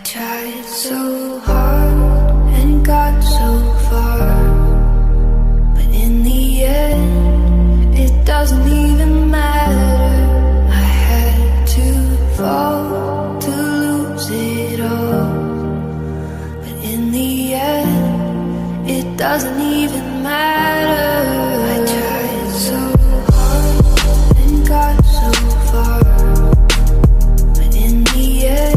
tried so hard and got so far, but in the end, it doesn't even matter. I had to fall to lose it all, but in the end, it doesn't even matter. I tried so hard and got so far, but in the end,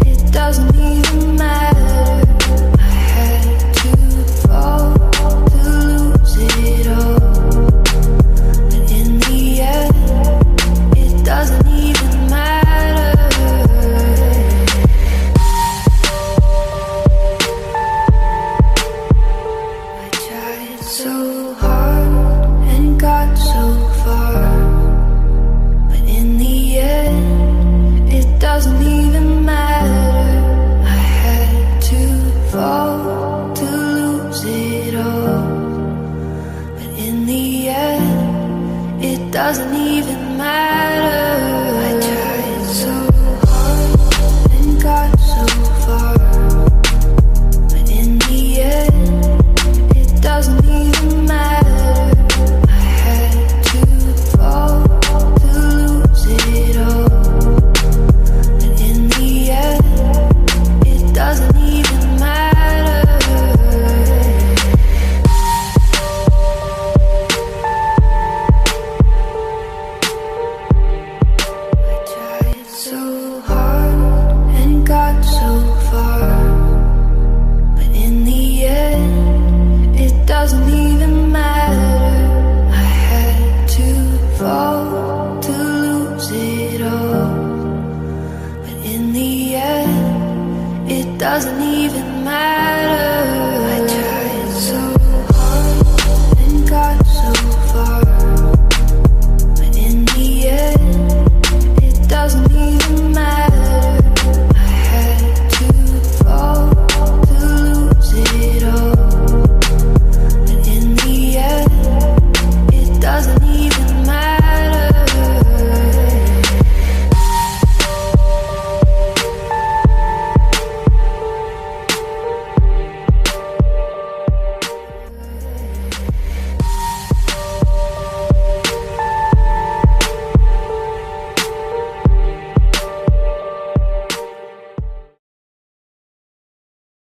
it doesn't even matter. I had to fall to lose it all, but in the end, it doesn't even matter. I tried so hard and got so far, but in the end, it doesn't even matter. I had to fall to lose it all, but in the end, it doesn't even matter. I tried so hard and got so far, but in the end, it doesn't even matter. I had to fall to lose it all, but in the end, it doesn't even matter. I tried so hard and got so far, but in the end, it doesn't even matter. I had to fall to lose it all, but in the end, it doesn't even matter.